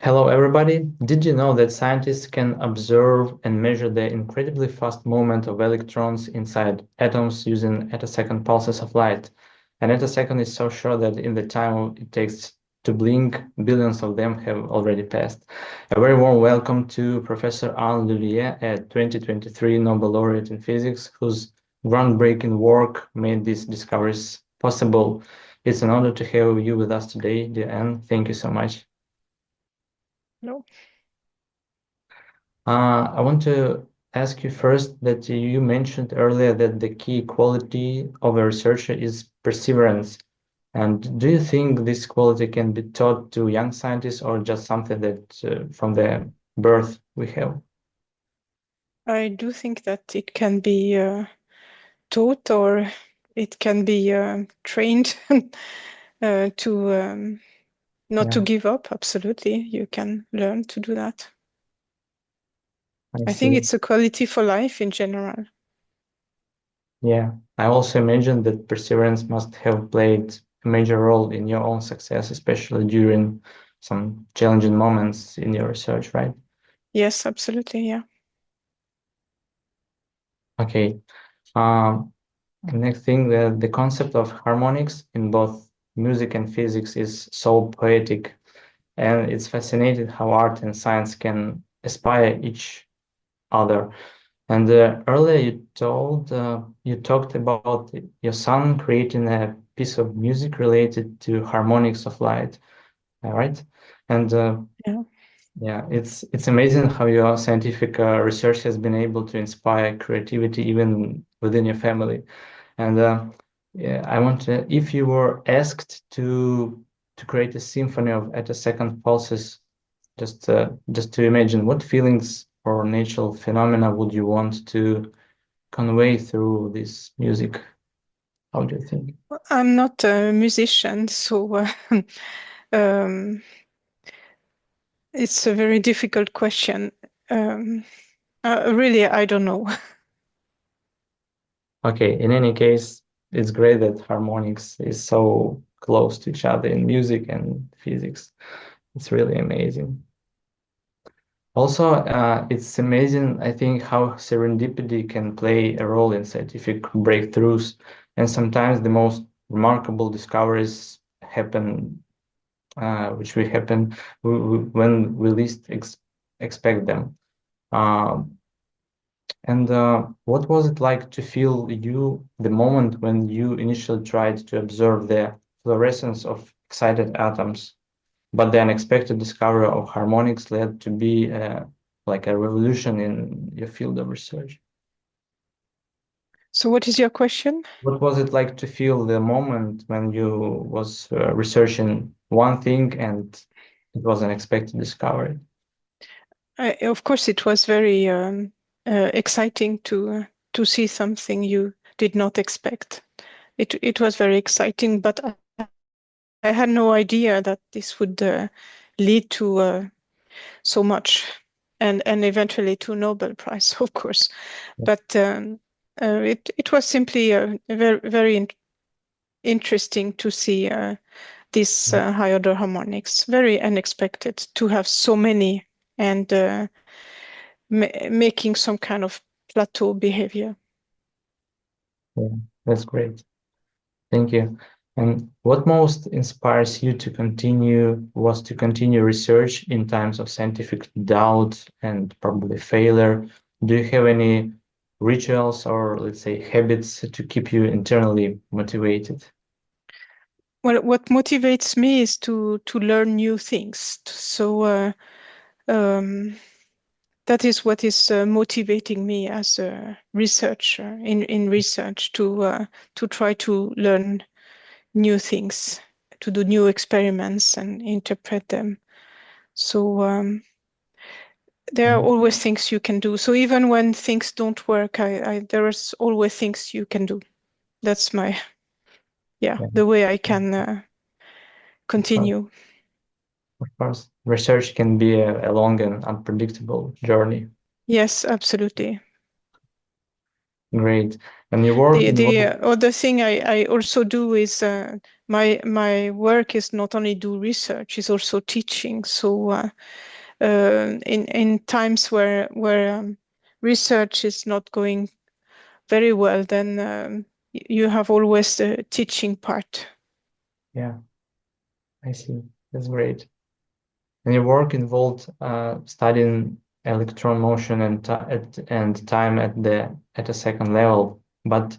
Hello, everybody. Did you know that scientists can observe and measure the incredibly fast movement of electrons inside atoms using attosecond pulses of light? An attosecond is so short that in the time it takes to blink, billions of them have already passed. A very warm welcome to Professor Anne Lullier, a 2023 Nobel laureate in physics, whose groundbreaking work made these discoveries possible. It's an honor to have you with us today, dear Anne. Thank you so much. No. I want to ask you first that you mentioned earlier that the key quality of a researcher is perseverance. And do you think this quality can be taught to young scientists or just something that from the birth we have? I do think that it can be taught or it can be trained to not to Yeah, give up. Absolutely, you can learn to do that. I I think see. it's a quality for life in general. Yeah, I also imagine that perseverance must have played a major role in your own success, especially during some challenging moments in your research, right? Yes, absolutely. Yeah. Okay. Um, Next thing, the concept of harmonics in both music and physics is so poetic, and it's fascinating how art and science can inspire each other. And earlier you talked about your son creating a piece of music related to harmonics of light, right? And Yeah. yeah, it's amazing how your scientific research has been able to inspire creativity even within your family. And yeah, I want to, if you were asked to create a symphony of attosecond pulses, just to imagine what feelings or natural phenomena would you want to convey through this music? How do you think? I'm not a musician, so um, it's a very difficult question. Um, really, I don't know. Okay, in any case, it's great that harmonics is so close to each other in music and physics. It's really amazing. Also, it's amazing, I think, how serendipity can play a role in scientific breakthroughs. And sometimes the most remarkable discoveries happen, which will happen when we least expect them. Um, and what was it like to feel the moment when you initially tried to observe the fluorescence of excited atoms? But the unexpected discovery of harmonics led to be like a revolution in your field of research. So, what is your question? What was it like to feel the moment when you was researching one thing and it was an unexpected discovery? Of course, it was very exciting to see something you did not expect. It was very exciting, but I had no idea that this would lead to so much, and eventually to Nobel Prize, of course. But it was simply very interesting to see these high order harmonics. Very unexpected to have so many and making some kind of plateau behavior. Yeah, that's great. Thank you. And what most inspires you to continue research in times of scientific doubt and probably failure. Do you have any rituals or let's say habits to keep you internally motivated? Well, what motivates me is to learn new things. So um, that is what is motivating me as a researcher in research to try to learn new things, to do new experiments and interpret them. So there are Mhm. always things you can do. So even when things don't work, there is always things you can do. That's my, yeah, Yeah, the way I can of course, continue. of course. Research can be a long and unpredictable journey. Yes, absolutely. Great. And your work The involved, other thing I also do is my work is not only do research, is also teaching. So in times where research is not going very well, then you have always the teaching part. yeah, I see. That's great. And your work involved studying electron motion and time at a second level. But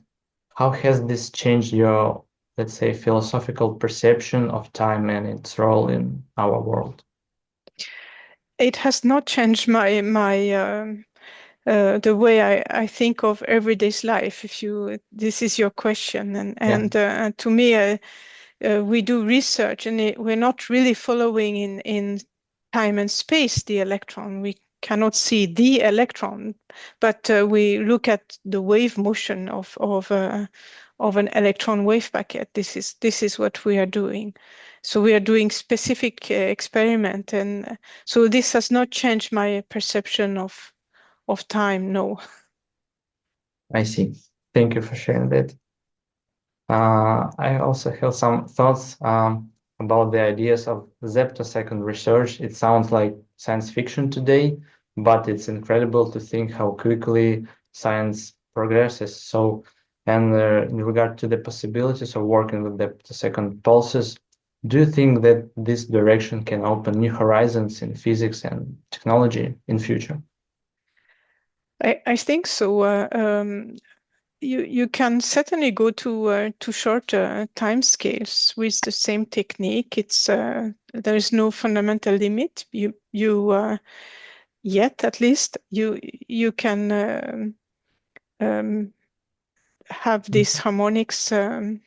how has this changed your, let's say, philosophical perception of time and its role in our world? It has not changed the way I think of everyday's life. If you this is your question, Yeah, and to me, we do research, and we're not really following in time and space the electron. We cannot see the electron, but we look at the wave motion of an electron wave packet. This is what we are doing. So we are doing specific experiment, and so this has not changed my perception of time. No. I see. Thank you for sharing that. I also have some thoughts about the ideas of zeptosecond research. It sounds like science fiction today, but it's incredible to think how quickly science progresses. So, and in regard to the possibilities of working with zeptosecond pulses, do you think that this direction can open new horizons in physics and technology in future? I think so. You can certainly go to shorter time scales with the same technique. It's there is no fundamental limit. You yet at least you can have these harmonics um,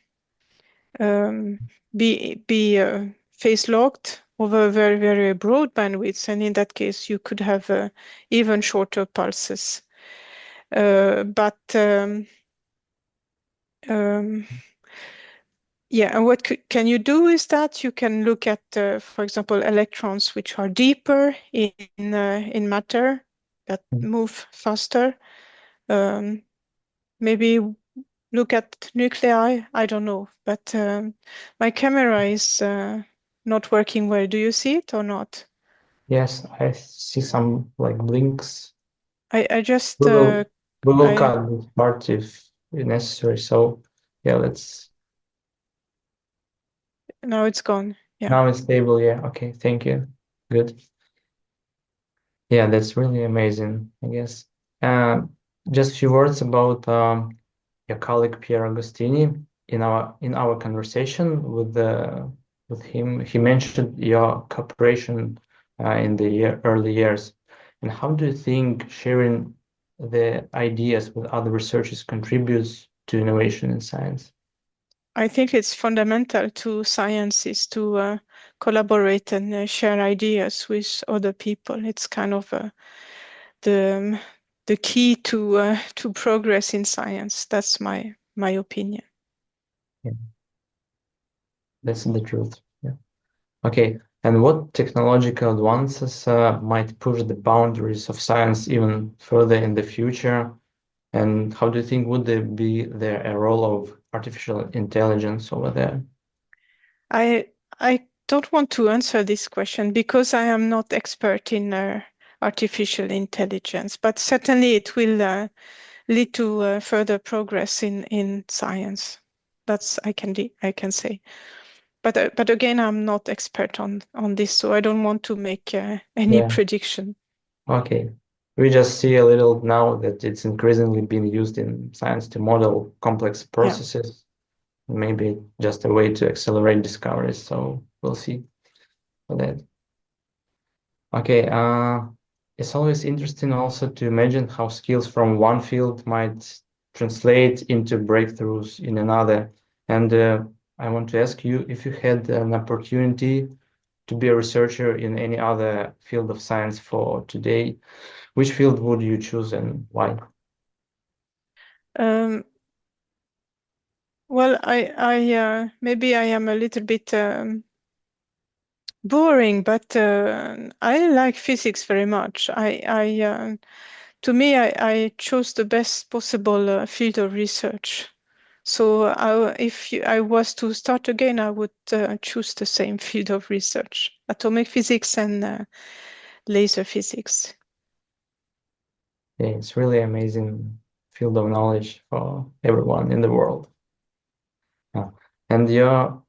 be phase locked over a very broad bandwidth, and in that case you could have even shorter pulses. But um, Yeah, and what can you do is that you can look at, for example, electrons which are deeper in matter that move faster. Um, Maybe look at nuclei. I don't know, but my camera is not working well. Do you see it or not? Yes, I see some like blinks. I just We will we will I cut this part if necessary. So yeah, let's now it's gone. Yeah. now it's stable. Yeah, okay, thank you. Good. Yeah, that's really amazing, I guess. Just a few words about your colleague Pierre Agostini. In our conversation with him, he mentioned your cooperation in the early years. And how do you think sharing the ideas with other researchers contributes to innovation in science? I think it's fundamental to science is to collaborate and share ideas with other people. It's kind of the the key to progress in science. That's my opinion. Yeah, that's the truth. Yeah. Okay, and what technological advances might push the boundaries of science even further in the future? And how do you think would there be a role of artificial intelligence over there? I don't want to answer this question because I am not expert in artificial intelligence, but certainly it will lead to further progress in science. That's I can say. But again, I'm not expert on this, so I don't want to make any Yeah, prediction. okay. We just see a little now that it's increasingly being used in science to model complex Yeah. processes, maybe just a way to accelerate discoveries. So we'll see for that. Okay, it's always interesting also to imagine how skills from one field might translate into breakthroughs in another. And I want to ask you if you had an opportunity to be a researcher in any other field of science for today, which field would you choose and why? Um, well, maybe I am a little bit boring, but I like physics very much. to me, I chose the best possible field of research. So if I was to start again, I would choose the same field of research, atomic physics and laser physics. Yeah, it's really amazing field of knowledge for everyone in the world. Yeah. And your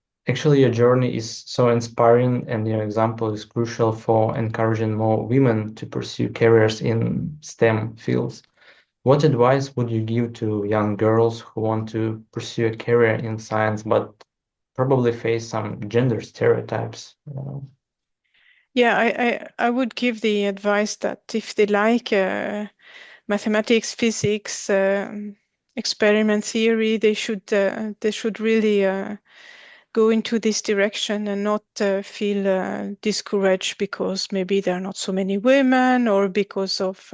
journey is so inspiring, and your example is crucial for encouraging more women to pursue careers in STEM fields. What advice would you give to young girls who want to pursue a career in science but probably face some gender stereotypes? Yeah, I would give the advice that if they like mathematics, physics, experiment theory, they should really go into this direction and not feel discouraged because maybe there are not so many women or because of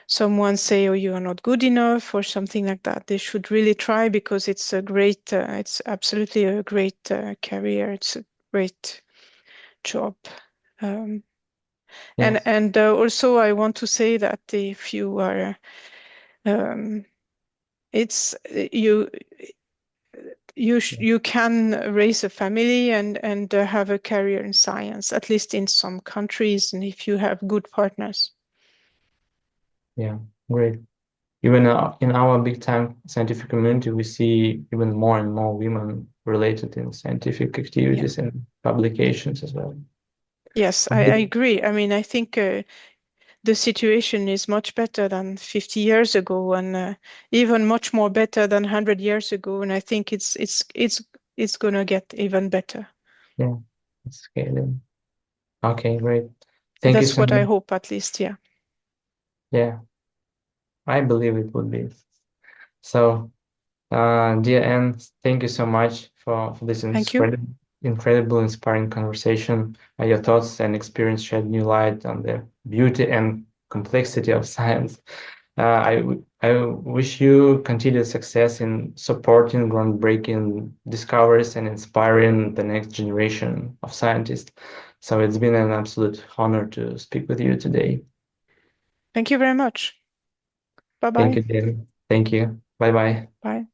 someone say, oh, you are not good enough or something like that. They should really try because it's absolutely a great career. It's a great job. Um, Yes, and also I want to say that if you are, um, it's you can raise a family and have a career in science, at least in some countries, and if you have good partners. yeah, great. Even in our big time scientific community, we see even more and more women related in scientific Yeah. activities and publications as well. Yes, I agree. I mean, I think the situation is much better than 50 years ago, and even much more better than 100 years ago. And I think it's gonna get even better. Yeah, it's scaling. Okay, great. Thank you That's so what I much. hope, at least. Yeah. Yeah, I believe it would be. So, dear Anne, thank you so much for this Thank you. incredible, inspiring conversation. Your thoughts and experience shed new light on the beauty and complexity of science. I wish you continued success in supporting groundbreaking discoveries and inspiring the next generation of scientists. So it's been an absolute honor to speak with you today. Thank you very much. Bye Thank bye. you, Dan. Thank you. Bye bye. Bye.